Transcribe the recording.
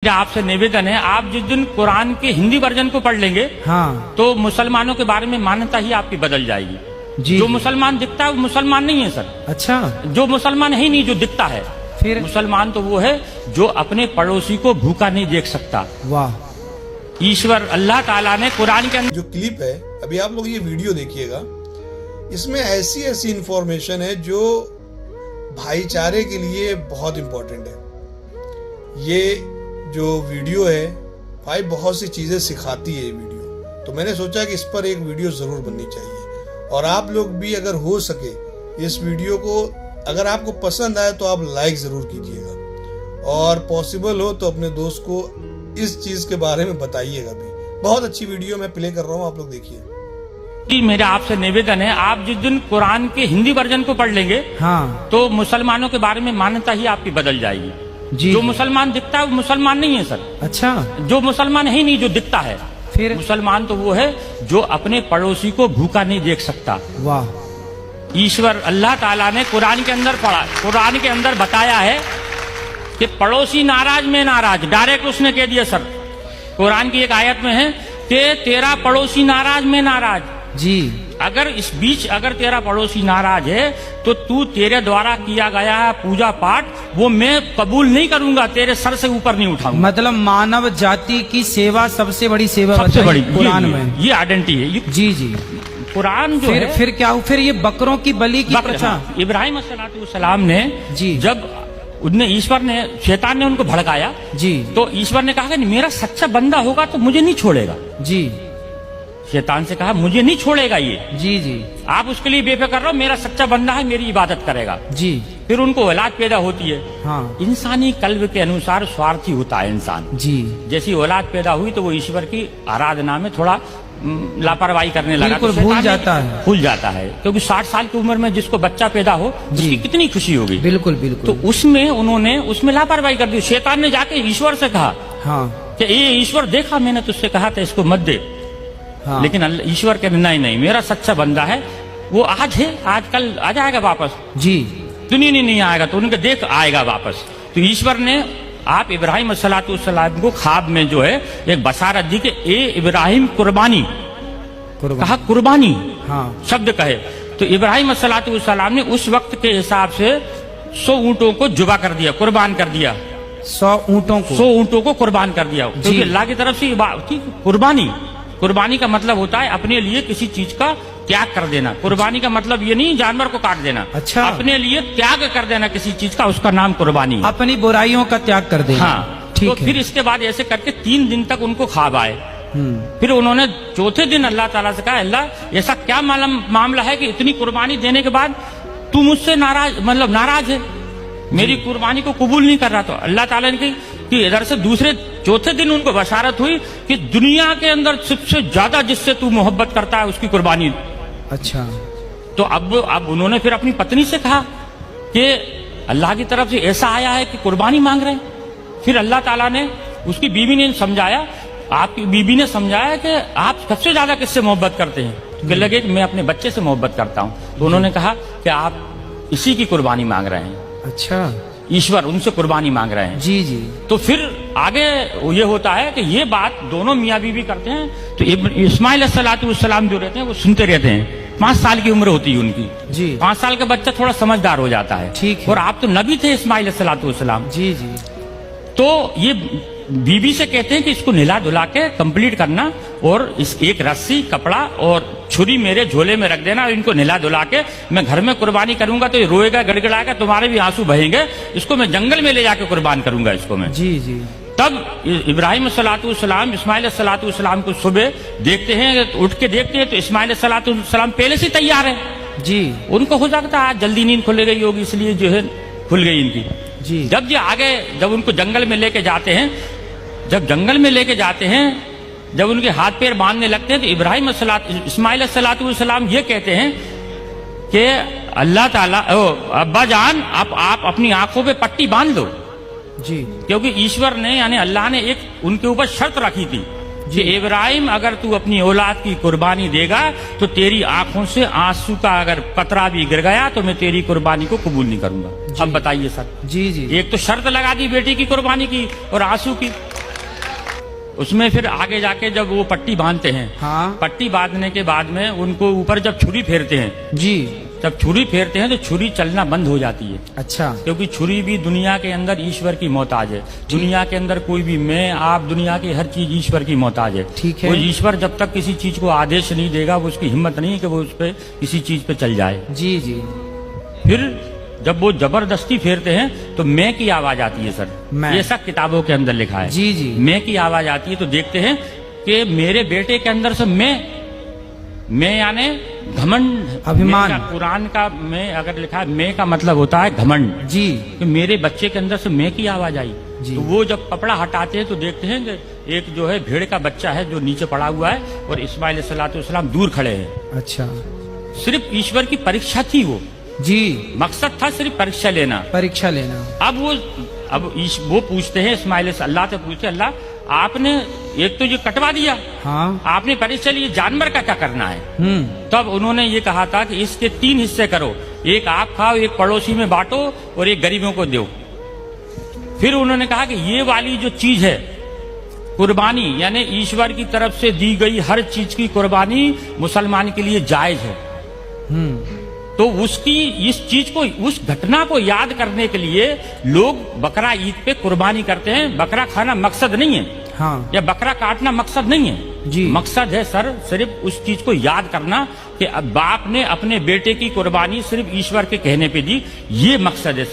मेरा आपसे निवेदन है, आप जिस दिन कुरान के हिंदी वर्जन को पढ़ लेंगे हाँ तो मुसलमानों के बारे में मान्यता ही आपकी बदल जाएगी। जी जो जी। मुसलमान दिखता है वो मुसलमान नहीं है सर। अच्छा जो मुसलमान है ही नहीं, जो दिखता है। फिर मुसलमान तो वो है जो अपने पड़ोसी को भूखा नहीं देख सकता। वाह। ईश्वर अल्लाह ताला ने कुरान के अंदर जो क्लिप है, अभी आप लोग ये वीडियो देखिएगा, इसमें ऐसी ऐसी इंफॉर्मेशन है जो भाईचारे के लिए बहुत इंपॉर्टेंट है। ये जो वीडियो है भाई बहुत सी चीजें सिखाती है ये वीडियो, तो मैंने सोचा कि इस पर एक वीडियो जरूर बननी चाहिए। और आप लोग भी अगर हो सके इस वीडियो को, अगर आपको पसंद आए तो आप लाइक जरूर कीजिएगा, और पॉसिबल हो तो अपने दोस्त को इस चीज के बारे में बताइएगा भी। बहुत अच्छी वीडियो मैं प्ले कर रहा हूँ, आप लोग देखिए। मेरा आपसे निवेदन है, आप जिस दिन कुरान के हिंदी वर्जन को पढ़ लेंगे हाँ तो मुसलमानों के बारे में मान्यता ही आपकी बदल जाएगी। जी जो जी। मुसलमान दिखता है वो मुसलमान नहीं है सर। अच्छा जो मुसलमान है ही नहीं, जो दिखता है। फिर मुसलमान तो वो है जो अपने पड़ोसी को भूखा नहीं देख सकता। वाह। ईश्वर अल्लाह ताला ने कुरान के अंदर कुरान के अंदर बताया है कि पड़ोसी नाराज में नाराज, डायरेक्ट उसने कह दिया सर। कुरान की एक आयत में है कि तेरा पड़ोसी नाराज में नाराज। जी अगर इस बीच अगर तेरा पड़ोसी नाराज है तो तू तेरे द्वारा किया गया पूजा पाठ वो मैं कबूल नहीं करूंगा, तेरे सर से ऊपर नहीं उठाऊंगा। मतलब मानव जाति की सेवा सबसे बड़ी सेवा सबसे बताई बड़ी कुरान में। ये आइडेंटिटी है ये जी जी। कुरान जो फिर है। फिर क्या हुआ? फिर ये बकरों की बलि की प्रथा। हाँ, इब्राहिम अलैहिस्सलाम ने जी। जब उनने ईश्वर ने शैतान ने उनको भड़काया जी तो ईश्वर ने कहा कि मेरा सच्चा बंदा होगा तो मुझे नहीं छोड़ेगा। जी शैतान से कहा मुझे नहीं छोड़ेगा ये, जी जी आप उसके लिए बेफिक्र रहो, मेरा सच्चा बंदा है, मेरी इबादत करेगा। जी। फिर उनको औलाद पैदा होती है। हाँ इंसानी कल्ब के अनुसार स्वार्थी होता है इंसान। जी। जैसी औलाद पैदा हुई तो वो ईश्वर की आराधना में थोड़ा लापरवाही करने लगा, बिल्कुल तो भूल शैतान जाता है। भूल जाता है, क्योंकि 60 साल की उम्र में जिसको बच्चा पैदा हो उसकी कितनी खुशी होगी। बिल्कुल तो बिल्कुल। उसमें उन्होंने उसमें लापरवाही कर दी। शैतान ने जाके ईश्वर से कहा हाँ कि ये ईश्वर देखा मैंने तुझसे कहा था इसको मत दे। हाँ। लेकिन ईश्वर कहते नहीं मेरा सच्चा बंदा है, वो आज है, आज कल आ जाएगा वापस, जी दुनिया नहीं आएगा, तो उनके देख आएगा वापस। तो ईश्वर ने आप इब्राहिम अलैहिस्सलाम को ख्वाब में जो है एक बशारत दी कि ए इब्राहिम कुर्बानी, कहा कुर्बानी हाँ शब्द कहे तो इब्राहिम अलैहिस्सलाम ने उस वक्त के हिसाब से 100 ऊंटों को जुबा कर दिया, कुर्बान कर दिया। 100 ऊँटों को 100 ऊंटों को कुर्बान कर दिया, क्योंकि अल्लाह की तरफ से कुर्बानी का मतलब होता है अपने लिए किसी चीज का त्याग कर देना। कुर्बानी का मतलब ये नहीं जानवर को काट देना। अच्छा। अपने लिए त्याग कर देना किसी चीज का, उसका नाम कुर्बानी है। अपनी बुराइयों का त्याग कर देना। हाँ ठीक तो है। फिर इसके बाद ऐसे करके 3 दिन तक उनको ख्वाब आए। फिर उन्होंने चौथे दिन अल्लाह ताला से कहा अल्लाह ऐसा क्या मामला है कि इतनी कुर्बानी देने के बाद तू मुझसे नाराज है, मेरी कुर्बानी को कबूल नहीं कर रहा। तो अल्लाह ताला ने कही कि इधर से चौथे दिन उनको बशारत हुई कि दुनिया के अंदर सबसे ज्यादा जिससे तू मोहब्बत करता है उसकी कुर्बानी। अच्छा। तो अब उन्होंने फिर अपनी पत्नी से कहा कि अल्लाह की तरफ से ऐसा आया है कि कुर्बानी मांग रहे हैं। फिर अल्लाह ताला ने उसकी बीवी ने समझाया, आपकी बीवी ने समझाया कि आप सबसे ज्यादा किससे मोहब्बत करते हैं? तो कहने लगे कि मैं अपने बच्चे से मोहब्बत करता हूँ। तो उन्होंने कहा कि आप इसी की कुर्बानी मांग रहे हैं। अच्छा। ईश्वर उनसे कुर्बानी मांग रहे हैं। जी जी। तो फिर आगे ये होता है कि ये बात दोनों मियाँ बीवी करते हैं। तो इस्माइल अलैहिस्सलाम जो रहते हैं वो सुनते रहते हैं। 5 साल की उम्र होती है उनकी। जी। 5 साल का बच्चा थोड़ा समझदार हो जाता है। ठीक है। और आप तो नबी थे इस्माइल अलैहिस्सलाम। जी जी। तो ये बीबी से कहते हैं कि इसको नहला धुला के कंप्लीट करना, और इस एक रस्सी कपड़ा और छुरी मेरे झोले में रख देना, और इनको नहला धुला के मैं घर में कुर्बानी करूंगा तो ये रोएगा गड़गड़ाएगा, तुम्हारे भी आंसू बहेंगे, इसको मैं जंगल में ले जाके कुर्बान करूंगा इसको मैं। जी जी। तब इब्राहिम इस्माइल अलैहिस्सलाम को सुबह देखते हैं, उठ के देखते हैं तो इस्माइल अलैहिस्सलाम पहले से तैयार है। जी। उनको हो सकता है आज जल्दी नींद खुल गई होगी इसलिए जो है खुल गई इनकी। जी। जब ये आगे जब उनको जंगल में लेके जाते हैं, जब उनके हाथ पैर बांधने लगते हैं तो इस्माइल अलैहिस्सलाम ये कहते हैं कि अल्लाह ताला अब्बा जान आप अपनी आंखों पे पट्टी बांध लो। जी। क्योंकि ईश्वर ने यानी अल्लाह ने एक उनके ऊपर शर्त रखी थी कि इब्राहिम अगर तू अपनी औलाद की कुर्बानी देगा तो तेरी आंखों से आंसू का अगर कतरा भी गिर गया तो मैं तेरी कुर्बानी को कबूल नहीं करूंगा। अब बताइए सर। जी जी। एक तो शर्त लगा दी बेटी की कुर्बानी की और आंसू की। उसमें फिर आगे जाके जब वो पट्टी बांधते हैं, हाँ पट्टी बांधने के बाद में उनको ऊपर जब छुरी फेरते हैं, जी, जब छुरी फेरते हैं तो छुरी चलना बंद हो जाती है। अच्छा, क्योंकि छुरी भी दुनिया के अंदर ईश्वर की मोहताज है। दुनिया के अंदर कोई भी, मैं आप, दुनिया की हर चीज ईश्वर की मोहताज है। ठीक है। वो ईश्वर जब तक किसी चीज को आदेश नहीं देगा, वो उसकी हिम्मत नहीं है कि वो उस पे किसी चीज पे चल जाए। जी जी, फिर जब वो जबरदस्ती फेरते हैं तो मैं की आवाज आती है सर। मैं। ये सब किताबों के अंदर लिखा है। जी जी, मैं की आवाज आती है तो देखते हैं कि मेरे बेटे के अंदर से मैं यानी घमंड, अभिमान। मैं का, कुरान का मैं अगर लिखा है, मैं का मतलब होता है घमंड। जी, कि मेरे बच्चे के अंदर से मैं की आवाज आई। जी। तो वो जब कपड़ा हटाते हैं तो देखते हैं कि एक जो है भेड़ का बच्चा है जो नीचे पड़ा हुआ है और इस्माइल अलैहिस्सलाम दूर खड़े हैं। अच्छा, सिर्फ ईश्वर की परीक्षा थी वो, जी, मकसद था सिर्फ परीक्षा लेना। परीक्षा लेना। अब वो पूछते हैं, इस्माइल से अल्लाह से पूछते, अल्लाह आपने एक तो ये कटवा दिया, हाँ, आपने परीक्षा ली, जानवर का क्या करना है? तब उन्होंने ये कहा था कि इसके 3 हिस्से करो, एक आप खाओ, एक पड़ोसी में बांटो और एक गरीबों को दो। फिर उन्होंने कहा कि ये वाली जो चीज है कुर्बानी, यानी ईश्वर की तरफ से दी गई हर चीज की कुर्बानी मुसलमान के लिए जायज है। तो उसकी इस चीज को, उस घटना को याद करने के लिए लोग बकरा ईद पे कुर्बानी करते हैं। बकरा खाना मकसद नहीं है, हाँ, या बकरा काटना मकसद नहीं है जी। मकसद है सर सिर्फ उस चीज को याद करना कि अब बाप ने अपने बेटे की कुर्बानी सिर्फ ईश्वर के कहने पे दी, ये मकसद है।